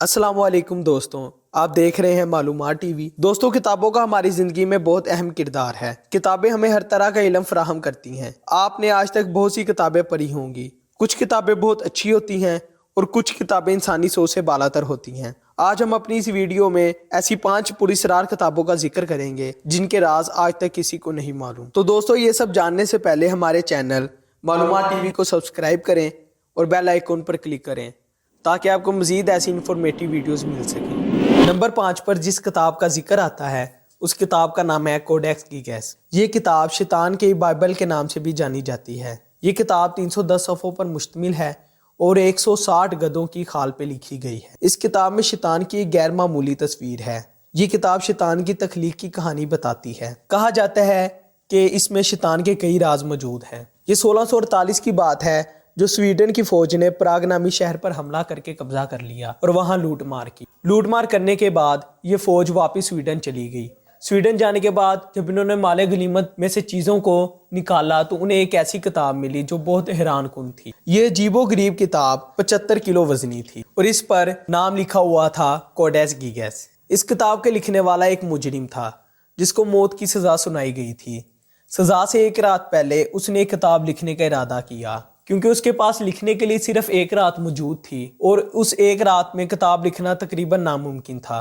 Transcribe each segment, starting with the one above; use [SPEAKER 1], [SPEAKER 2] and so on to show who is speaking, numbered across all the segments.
[SPEAKER 1] अस्सलाम वालेकुम दोस्तों, आप देख रहे हैं मालूमात टीवी। दोस्तों, किताबों का हमारी ज़िंदगी में बहुत अहम किरदार है। किताबें हमें हर तरह का इल्म फराहम करती हैं। आपने आज तक बहुत सी किताबें पढ़ी होंगी। कुछ किताबें बहुत अच्छी होती हैं और कुछ किताबें इंसानी सोच से बालातर होती हैं। आज हम अपनी इस वीडियो में ऐसी 5 पुरअसरार किताबों का जिक्र करेंगे जिनके राज आज तक किसी को नहीं मालूम। तो दोस्तों, ये सब जानने से पहले हमारे चैनल मालूमात टीवी को सब्सक्राइब करें और बेल आइकन पर क्लिक करें ताकि आपको मज़ीद ऐसी इन्फॉर्मेटिव वीडियोस मिल सकें। नंबर 5 पर जिस किताब का जिक्र आता है उस किताब का नाम है कोडेक्स गीगस। ये किताब शैतान की बाइबल के नाम से भी जानी जाती है। ये किताब 310 सफ़ों पर मुश्तमिल है और 160 गधों की खाल पे लिखी गई है। इस किताब में शैतान की एक गैर मामूली तस्वीर है। ये किताब शैतान की तख्लीक की कहानी बताती है। कहा जाता है कि इसमें शैतान के कई राज मौजूद हैं। ये 1648 की बात है जो स्वीडन की फौज ने प्राग नामी शहर पर हमला करके कब्जा कर लिया और वहां लूटमार की। लूटमार करने के बाद ये फौज वापस स्वीडन चली गई। स्वीडन जाने के बाद जब इन्होंने माले गनीमत में से चीज़ों को निकाला तो उन्हें एक ऐसी किताब मिली जो बहुत हैरान कुन थी। ये अजीबो गरीब किताब 75 किलो वजनी थी और इस पर नाम लिखा हुआ था कोडेक्स गीगस। इस किताब के लिखने वाला एक मुजरिम था जिसको मौत की सज़ा सुनाई गई थी। सज़ा से एक रात पहले उसने एक किताब लिखने का इरादा किया क्योंकि उसके पास लिखने के लिए सिर्फ एक रात मौजूद थी और उस एक रात में किताब लिखना तकरीबन नामुमकिन था।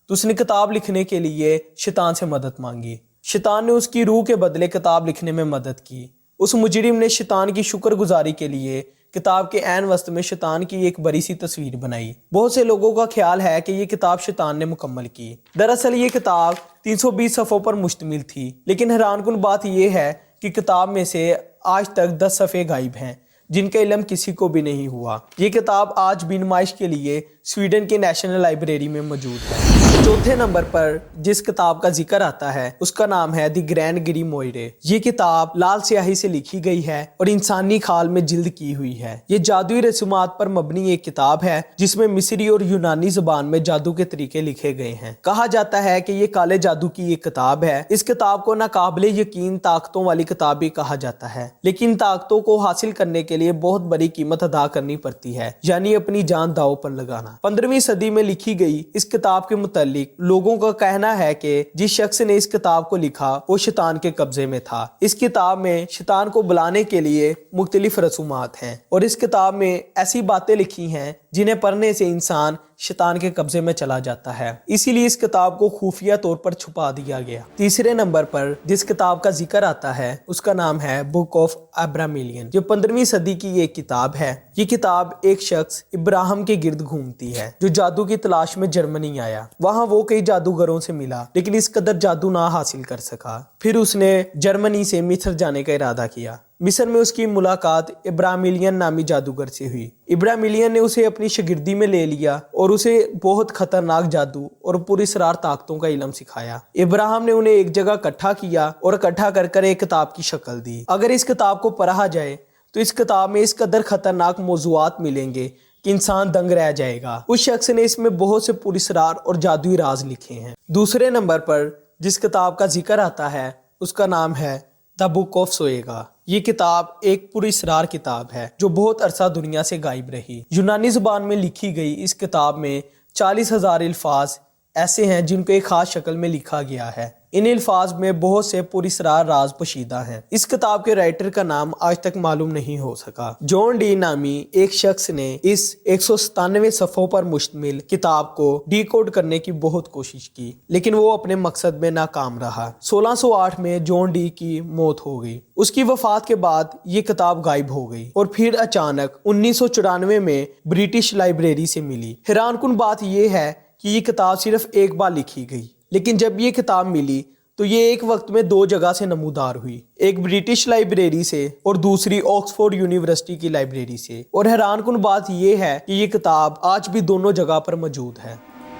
[SPEAKER 1] तो उसने किताब लिखने के लिए शैतान से मदद मांगी। शैतान ने उसकी रूह के बदले किताब लिखने में मदद की। उस मुजरिम ने शैतान की शुक्रगुजारी के लिए किताब के ऐन वस्त में शैतान की एक बड़ी सी तस्वीर बनाई। बहुत से लोगों का ख्याल है कि ये किताब शैतान ने मुकम्मल की। दरअसल ये किताब 320 सफ़ों पर मुश्तमिल थी, लेकिन हैरानकुन बात यह है कि किताब में से आज तक 10 सफ़े गायब हैं जिनका इल्म किसी को भी नहीं हुआ। ये किताब आज भी नुमाइश के लिए स्वीडन के नेशनल लाइब्रेरी में मौजूद है। चौथे नंबर पर जिस किताब का जिक्र आता है उसका नाम है द ग्रैंड ग्रीमोइरे। ये किताब लाल स्याही से लिखी गई है और इंसानी खाल में जिल्द की हुई है। ये जादुई रसूमात पर मबनी एक किताब है जिसमें मिस्री और यूनानी जुबान में जादू के तरीके लिखे गए हैं। कहा जाता है कि ये काले जादू की एक किताब है। इस किताब को नाकाबिले यकीन ताकतों वाली किताब भी कहा जाता है, लेकिन ताकतों को हासिल करने के लिए बहुत बड़ी कीमत अदा करनी पड़ती है, यानी अपनी जान दांव पर लगाना। 15वीं सदी में लिखी गई इस किताब के मुतालिक लोगों का कहना है कि जिस शख्स ने इस किताब को लिखा वो शैतान के कब्जे में था। इस किताब में शैतान को बुलाने के लिए मुख्तलिफ रसूमात हैं और इस किताब में ऐसी बातें लिखी हैं जिन्हें पढ़ने से इंसान शैतान के कब्जे में चला जाता है। इसीलिए इस किताब को खुफिया तौर पर छुपा दिया गया। तीसरे नंबर पर जिस किताब का जिक्र आता है उसका नाम है बुक ऑफ अब्रामिलियन, जो 15वीं सदी की एक किताब है। ये किताब एक शख्स इब्राहिम के गिर्द घूमती है जो जादू की तलाश में जर्मनी आया। वहाँ वो कई जादूगरों से मिला लेकिन इस कदर जादू ना हासिल कर सका। फिर उसने जर्मनी से मिस्र जाने का इरादा किया। मिस्र में उसकी मुलाकात इब्राहिमिलियन नामी जादूगर से हुई। इब्राहिमिलियन ने उसे अपनी शागिर्दी में ले लिया और उसे बहुत खतरनाक जादू और पुरअसरार ताकतों का इल्म सिखाया। इब्राहिम ने उन्हें एक जगह इकट्ठा किया और इकट्ठा कर एक किताब की शक्ल दी। अगर इस किताब को पढ़ा जाए तो इस किताब में इस कदर खतरनाक मौज़ूआत मिलेंगे कि इंसान दंग रह जाएगा। उस शख्स ने इसमें बहुत से पुरअसरार और जादुई राज लिखे हैं। दूसरे नंबर पर जिस किताब का जिक्र आता है उसका नाम है द बुक ऑफ सोएगा। ये किताब एक पुरअसरार किताब है जो बहुत अरसा दुनिया से गायब रही। यूनानी जुबान में लिखी गई इस किताब में 40,000 अल्फाज ऐसे हैं जिनको एक खास शक्ल में लिखा गया है। इन अल्फाज में बहुत से पुरअसरार राज पोशीदा हैं। इस किताब के राइटर का नाम आज तक मालूम नहीं हो सका। जॉन डी नामी एक शख्स ने इस 197 सफ़ों पर मुश्तमिल किताब को डिकोड करने की बहुत कोशिश की, लेकिन वो अपने मकसद में नाकाम रहा। 1608 में जॉन डी की मौत हो गई। उसकी वफात के बाद ये किताब गायब हो गई और फिर अचानक 1994 में ब्रिटिश लाइब्रेरी से मिली। हैरानकुन बात यह है कि ये किताब सिर्फ एक बार लिखी गई, लेकिन जब ये किताब मिली तो ये एक वक्त में 2 जगह से नमूदार हुई, एक ब्रिटिश लाइब्रेरी से और दूसरी ऑक्सफोर्ड यूनिवर्सिटी की लाइब्रेरी से। और हैरानकुन बात यह है कि ये किताब आज भी दोनों जगह पर मौजूद है।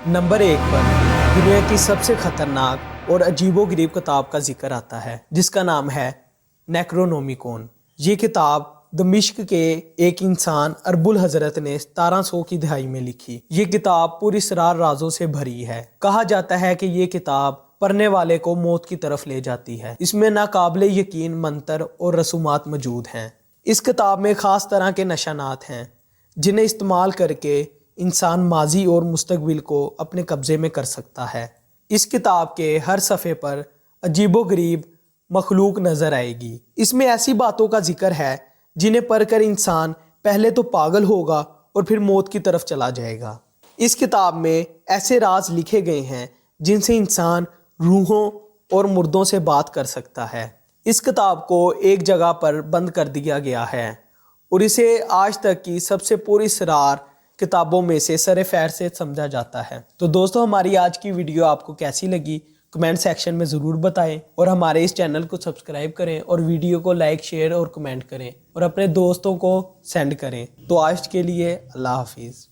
[SPEAKER 1] नंबर 1 पर दुनिया की सबसे खतरनाक और अजीबोगरीब किताब का जिक्र आता है जिसका नाम है नेक्रोनोमिकॉन। ये किताब दमिश्क के एक इंसान अरबुल हजरत ने 1700 की दहाई में लिखी। ये किताब पुरअसरार राजों से भरी है। कहा जाता है कि ये किताब पढ़ने वाले को मौत की तरफ ले जाती है। इसमें नाकाबिले यकीन मंत्र और रसूमात मौजूद हैं। इस किताब में ख़ास तरह के निशानात हैं जिन्हें इस्तेमाल करके انسان ماضی اور مستقبل کو اپنے قبضے میں کر سکتا ہے۔ اس کتاب کے ہر صفحے پر عجیب و غریب مخلوق نظر آئے گی۔ اس میں ایسی باتوں کا ذکر ہے جنہیں پڑھ کر انسان پہلے تو پاگل ہوگا اور پھر موت کی طرف چلا جائے گا۔ اس کتاب میں ایسے راز لکھے گئے ہیں جن سے انسان روحوں اور مردوں سے بات کر سکتا ہے۔ اس کتاب کو ایک جگہ پر بند کر دیا گیا ہے اور اسے آج تک کی سب سے پراسرار کتابوں میں سے سر فہرست سے سمجھا جاتا ہے۔ تو دوستو، ہماری آج کی ویڈیو آپ کو کیسی لگی کمنٹ سیکشن میں ضرور بتائیں، اور ہمارے اس چینل کو سبسکرائب کریں اور ویڈیو کو لائک، شیئر اور کمنٹ کریں اور اپنے دوستوں کو سینڈ کریں۔ تو آج کے لیے اللہ حافظ۔